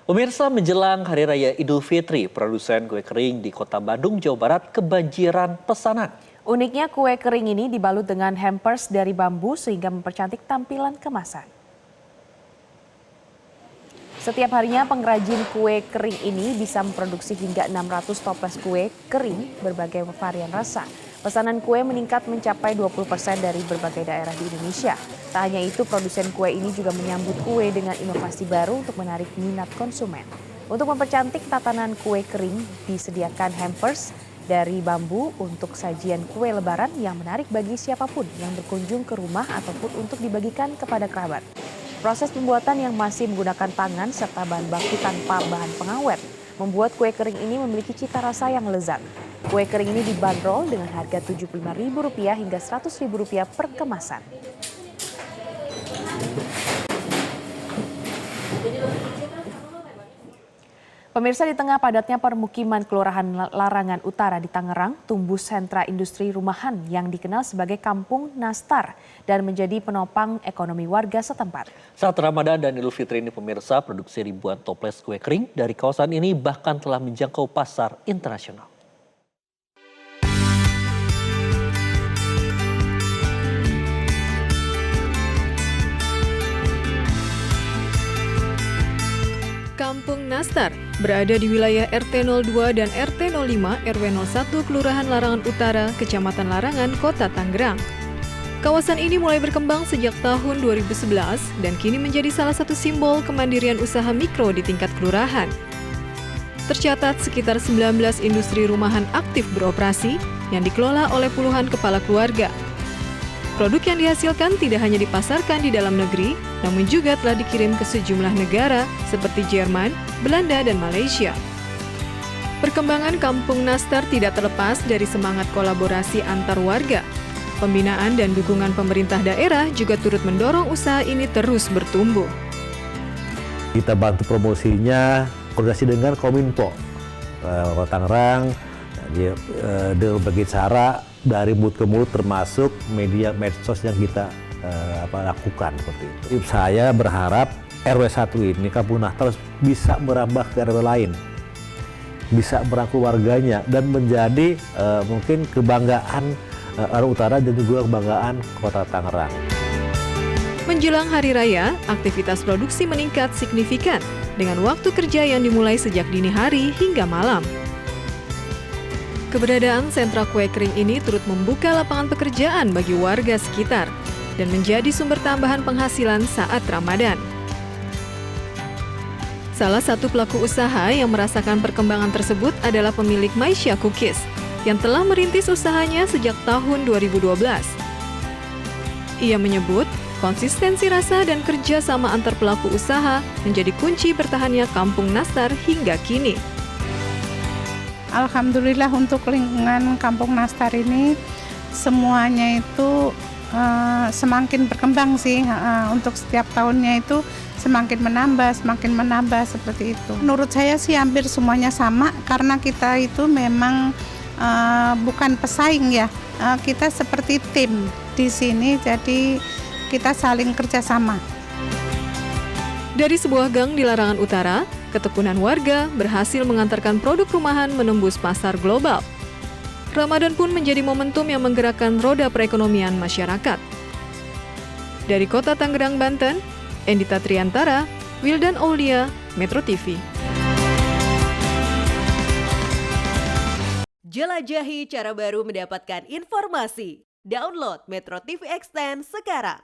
Pemirsa, menjelang Hari Raya Idul Fitri, produsen kue kering di Kota Bandung, Jawa Barat kebanjiran pesanan. Uniknya kue kering ini dibalut dengan hampers dari bambu sehingga mempercantik tampilan kemasan. Setiap harinya pengrajin kue kering ini bisa memproduksi hingga 600 toples kue kering berbagai varian rasa. Pesanan kue meningkat mencapai 20% dari berbagai daerah di Indonesia. Tak hanya itu, produsen kue ini juga menyambut kue dengan inovasi baru untuk menarik minat konsumen. Untuk mempercantik tatanan kue kering, disediakan hampers dari bambu untuk sajian kue lebaran yang menarik bagi siapapun yang berkunjung ke rumah ataupun untuk dibagikan kepada kerabat. Proses pembuatan yang masih menggunakan tangan serta bahan baku tanpa bahan pengawet membuat kue kering ini memiliki cita rasa yang lezat. Kue kering ini dibanderol dengan harga Rp75.000 hingga Rp100.000 per kemasan. Pemirsa, di tengah padatnya permukiman Kelurahan Larangan Utara di Tangerang, tumbuh sentra industri rumahan yang dikenal sebagai Kampung Nastar dan menjadi penopang ekonomi warga setempat. Saat Ramadan dan Idul Fitri ini, pemirsa, produksi ribuan toples kue kering dari kawasan ini bahkan telah menjangkau pasar internasional. Kampung Nastar berada di wilayah RT 02 dan RT 05 RW 01 Kelurahan Larangan Utara, Kecamatan Larangan, Kota Tangerang. Kawasan ini mulai berkembang sejak tahun 2011 dan kini menjadi salah satu simbol kemandirian usaha mikro di tingkat kelurahan. Tercatat sekitar 19 industri rumahan aktif beroperasi yang dikelola oleh puluhan kepala keluarga. Produk yang dihasilkan tidak hanya dipasarkan di dalam negeri, namun juga telah dikirim ke sejumlah negara seperti Jerman, Belanda, dan Malaysia. Perkembangan Kampung Nastar tidak terlepas dari semangat kolaborasi antar warga. Pembinaan dan dukungan pemerintah daerah juga turut mendorong usaha ini terus bertumbuh. Kita bantu promosinya, koordinasi dengan Kominfo, Kota Tangerang, dia berbagi cara dari mulut ke mulut termasuk media medsos yang kita lakukan seperti itu. Saya berharap RW 1 ini, Kampung Nastar, bisa merambah ke RW lain, bisa merangkul warganya dan menjadi mungkin kebanggaan Larangan Utara dan juga kebanggaan Kota Tangerang. Menjelang Hari Raya, aktivitas produksi meningkat signifikan dengan waktu kerja yang dimulai sejak dini hari hingga malam. Keberadaan sentra kue kering ini turut membuka lapangan pekerjaan bagi warga sekitar dan menjadi sumber tambahan penghasilan saat Ramadan. Salah satu pelaku usaha yang merasakan perkembangan tersebut adalah pemilik Maisha Cookies yang telah merintis usahanya sejak tahun 2012. Ia menyebut konsistensi rasa dan kerja sama antar pelaku usaha menjadi kunci bertahannya Kampung Nastar hingga kini. Alhamdulillah untuk lingkungan Kampung Nastar ini semuanya itu semakin berkembang sih, untuk setiap tahunnya itu semakin menambah seperti itu. Menurut saya sih hampir semuanya sama karena kita itu memang bukan pesaing ya, kita seperti tim di sini, jadi kita saling kerjasama. Dari sebuah gang di Larangan Utara, ketekunan warga berhasil mengantarkan produk rumahan menembus pasar global. Ramadan pun menjadi momentum yang menggerakkan roda perekonomian masyarakat. Dari Kota Tangerang, Banten, Endita Triantara, Wildan Aulia, Metro TV. Jelajahi cara baru mendapatkan informasi. Download Metro TV Extend sekarang.